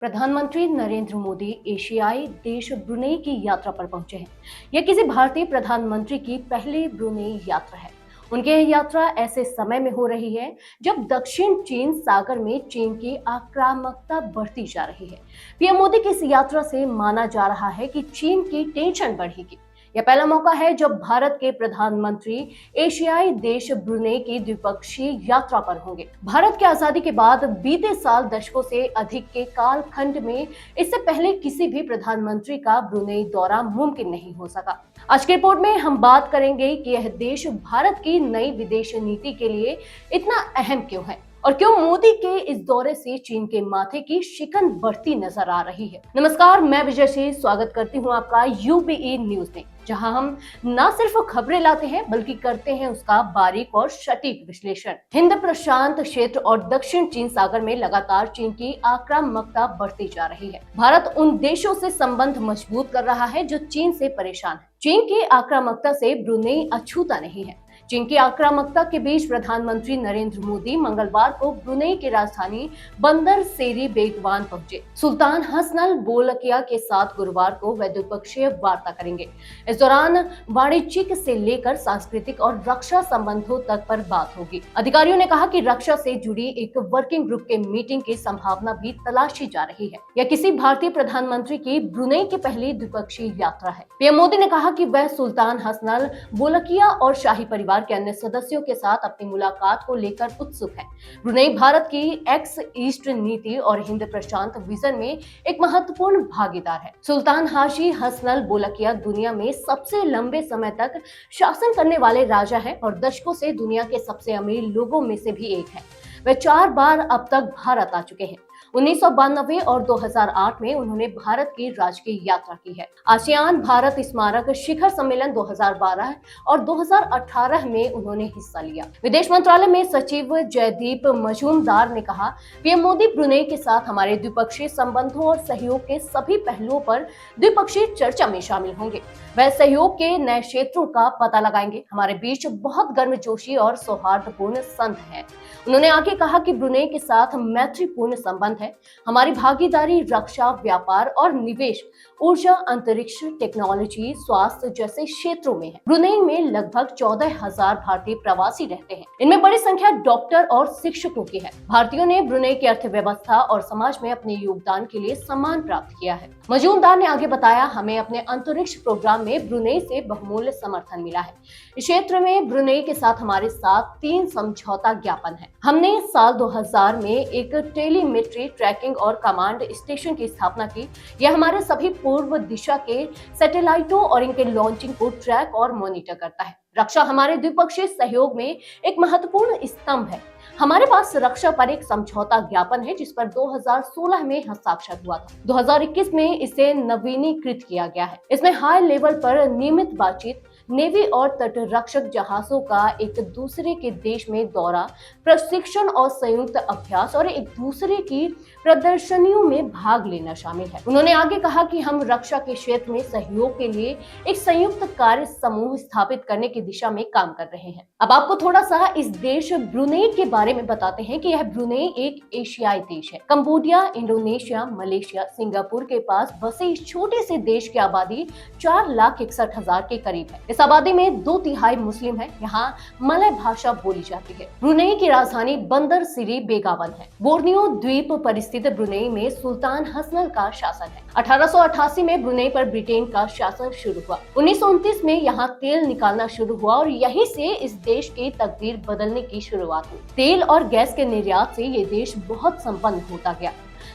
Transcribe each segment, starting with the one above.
प्रधानमंत्री नरेंद्र मोदी एशियाई देश ब्रुनेई की यात्रा पर पहुंचे हैं। यह किसी भारतीय प्रधानमंत्री की पहली ब्रुनेई यात्रा है। उनकी यह यात्रा ऐसे समय में हो रही है जब दक्षिण चीन सागर में चीन की आक्रामकता बढ़ती जा रही है। पीएम मोदी की इस यात्रा से माना जा रहा है कि चीन की टेंशन बढ़ेगी। यह पहला मौका है जब भारत के प्रधानमंत्री एशियाई देश ब्रुनेई की द्विपक्षीय यात्रा पर होंगे। भारत की आजादी के बाद बीते साल दशकों से अधिक के कालखंड में इससे पहले किसी भी प्रधानमंत्री का ब्रुनेई दौरा मुमकिन नहीं हो सका। आज की रिपोर्ट में हम बात करेंगे कि यह देश भारत की नई विदेश नीति के लिए इतना अहम क्यों है और क्यों मोदी के इस दौरे से चीन के माथे की शिकन बढ़ती नजर आ रही है। नमस्कार, मैं विजयश्री स्वागत करती हूं आपका यूबीई न्यूज में, जहां हम न सिर्फ खबरें लाते हैं बल्कि करते हैं उसका बारीक और सटीक विश्लेषण। हिंद प्रशांत क्षेत्र और दक्षिण चीन सागर में लगातार चीन की आक्रामकता बढ़ती जा रही है। भारत उन देशों से संबंध मजबूत कर रहा है जो चीन से परेशान है। चीन की आक्रामकता से ब्रुनेई अछूता नहीं है। चीन की आक्रामकता के बीच प्रधानमंत्री नरेंद्र मोदी मंगलवार को ब्रुनेई की राजधानी बंदर सेरी बेगवान पहुंचे। सुल्तान हसनल बोलकिया के साथ गुरुवार को वे द्विपक्षीय वार्ता करेंगे। इस दौरान वाणिज्यिक से लेकर सांस्कृतिक और रक्षा संबंधों तक पर बात होगी। अधिकारियों ने कहा कि रक्षा से जुड़ी एक वर्किंग ग्रुप के मीटिंग की संभावना भी तलाशी जा रही है। यह किसी भारतीय प्रधानमंत्री की ब्रुनेई की पहली द्विपक्षीय यात्रा है। पीएम मोदी ने कहा कि वह सुल्तान हसनल बोलकिया और शाही परिवार के अन्य सदस्यों के साथ अपनी मुलाकात को लेकर उत्सुक है। ब्रुनेई भारत की एक्स ईस्ट नीति और हिंद प्रशांत विजन में एक महत्वपूर्ण भागीदार है। सुल्तान हाशी हसनल बोलकिया दुनिया में सबसे लंबे समय तक शासन करने वाले राजा हैं और दशकों से दुनिया के सबसे अमीर लोगों में से भी एक है। वे 4 बार अब तक भारत आ चुके हैं। 1992 और 2008 में उन्होंने भारत की राजकीय यात्रा की है। आसियान भारत स्मारक शिखर सम्मेलन 2012 और 2018 में उन्होंने हिस्सा लिया। विदेश मंत्रालय में सचिव जयदीप मजूमदार ने कहा, पीएम मोदी ब्रुनेई के साथ हमारे द्विपक्षीय संबंधों और सहयोग के सभी पहलुओं पर द्विपक्षीय चर्चा में शामिल होंगे। वह सहयोग के नए क्षेत्रों का पता लगाएंगे। हमारे बीच बहुत गर्मजोशी और सौहार्दपूर्ण संघ है। उन्होंने आगे कहा कि ब्रुनेई के साथ मैत्रीपूर्ण संबंध है। हमारी भागीदारी रक्षा, व्यापार और निवेश, ऊर्जा, अंतरिक्ष, टेक्नोलॉजी, स्वास्थ्य जैसे क्षेत्रों में है। ब्रुनेई में लगभग 14,000 भारतीय प्रवासी रहते हैं। इनमें बड़ी संख्या डॉक्टर और शिक्षकों की है। भारतीयों ने ब्रुनेई की अर्थव्यवस्था और समाज में अपने योगदान के लिए सम्मान प्राप्त किया है। मजूमदार ने आगे बताया, हमें अपने अंतरिक्ष प्रोग्राम में ब्रुनेई से बहुमूल्य समर्थन मिला है। इस क्षेत्र में ब्रुनेई के साथ हमारे साथ 3 समझौता ज्ञापन है। हमने साल 2000 में एक टेलीमेट्री ट्रैकिंग और कमांड स्टेशन की स्थापना की। यह हमारे सभी पूर्व दिशा के सैटेलाइटों और इनके लॉन्चिंग को ट्रैक और मॉनिटर करता है। रक्षा हमारे द्विपक्षीय सहयोग में एक महत्वपूर्ण स्तंभ है। हमारे पास रक्षा पर एक समझौता ज्ञापन है जिस पर 2016 में हस्ताक्षर हुआ था। 2021 में इसे नवीनीकृत किया गया है। इसमें हाई लेवल पर नियमित बातचीत, नेवी और तटरक्षक जहाजों का एक दूसरे के देश में दौरा, प्रशिक्षण और संयुक्त अभ्यास और एक दूसरे की प्रदर्शनियों में भाग लेना शामिल है। उन्होंने आगे कहा कि हम रक्षा के क्षेत्र में सहयोग के लिए एक संयुक्त कार्य समूह स्थापित करने की दिशा में काम कर रहे हैं। अब आपको थोड़ा सा इस देश ब्रुनेई के बारे में बताते हैं कि यह ब्रुनेई एक एशियाई देश है। कंबोडिया, इंडोनेशिया, मलेशिया, सिंगापुर के पास बसे इस छोटे से देश की आबादी 4,61,000 के करीब है। इस आबादी में 2/3 मुस्लिम है। यहाँ मलय भाषा बोली जाती है। ब्रुनेई की राजधानी बंदर सिरी बेगावन है। बोर्नियो द्वीप पर स्थित ब्रुनेई में सुल्तान हसनल का शासन है। 1888 में ब्रुनेई पर ब्रिटेन का शासन शुरू हुआ। 1929 में यहाँ तेल निकालना शुरू हुआ और यहीं से इस देश की तकदीर बदलने की शुरुआत हुई। तेल और गैस के निर्यात से ये देश बहुत संपन्न होता गया।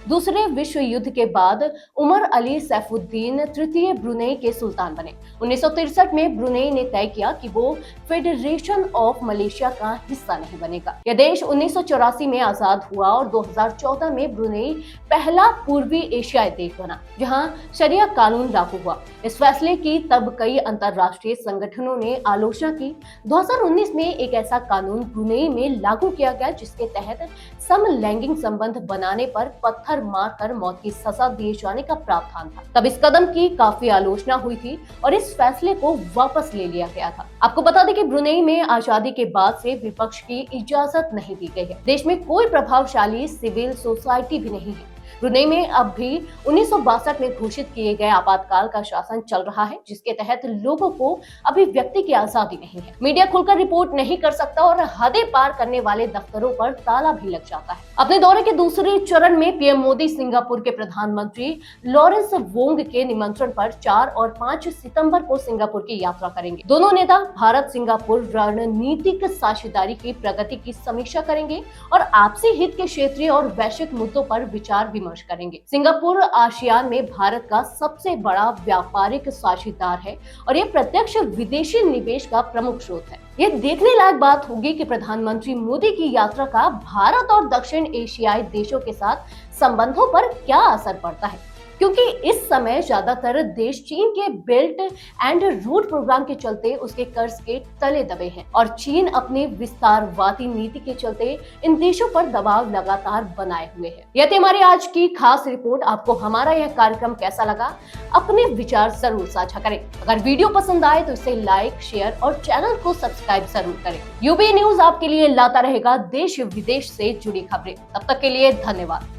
दूसरे विश्व युद्ध के बाद उमर अली सैफुद्दीन तृतीय ब्रुनेई के सुल्तान बने। 1963 में ब्रुनेई ने तय किया कि वो फेडरेशन ऑफ मलेशिया का हिस्सा नहीं बनेगा। यह देश 1984 में आजाद हुआ और 2014 में ब्रुनेई पहला पूर्वी एशियाई देश बना जहां शरिया कानून लागू हुआ। इस फैसले की तब कई अंतरराष्ट्रीय संगठनों ने आलोचना की। 2019 में एक ऐसा कानून ब्रुनेई में लागू किया गया जिसके तहत समलैंगिक संबंध बनाने पर पत्थर मारकर मौत की सजा दिए जाने का प्रावधान था। तब इस कदम की काफी आलोचना हुई थी और इस फैसले को वापस ले लिया गया था। आपको बता दें कि ब्रुनेई में आजादी के बाद से विपक्ष की इजाजत नहीं दी गई है। देश में कोई प्रभावशाली सिविल सोसाइटी भी नहीं है। ब्रुनेई में अब भी 1962 में घोषित किए गए आपातकाल का शासन चल रहा है, जिसके तहत लोगों को अभिव्यक्ति की आजादी नहीं है। मीडिया खुलकर रिपोर्ट नहीं कर सकता और हदें पार करने वाले दफ्तरों पर ताला भी लग जाता है। अपने दौरे के दूसरे चरण में पीएम मोदी सिंगापुर के प्रधानमंत्री लॉरेंस वोंग के निमंत्रण पर 4 और 5 सितंबर को सिंगापुर की यात्रा करेंगे। दोनों नेता भारत सिंगापुर रणनीतिक साझेदारी की प्रगति की समीक्षा करेंगे और आपसी हित के क्षेत्रीय और वैश्विक मुद्दों पर विचार विमर्श करेंगे। सिंगापुर आसियान में भारत का सबसे बड़ा व्यापारिक साझेदार है और ये प्रत्यक्ष विदेशी निवेश का प्रमुख स्रोत है। ये देखने लायक बात होगी कि प्रधानमंत्री मोदी की यात्रा का भारत और दक्षिण एशियाई देशों के साथ संबंधों पर क्या असर पड़ता है, क्योंकि इस समय ज्यादातर देश चीन के बेल्ट एंड रोड प्रोग्राम के चलते उसके कर्ज के तले दबे हैं और चीन अपनी विस्तारवादी नीति के चलते इन देशों पर दबाव लगातार बनाए हुए है। यह थी हमारी आज की खास रिपोर्ट। आपको हमारा यह कार्यक्रम कैसा लगा, अपने विचार जरूर साझा करें। अगर वीडियो पसंद आए तो इसे लाइक, शेयर और चैनल को सब्सक्राइब जरूर करें। यूबी न्यूज आपके लिए लाता रहेगा देश विदेश से जुड़ी खबरें। तब तक के लिए धन्यवाद।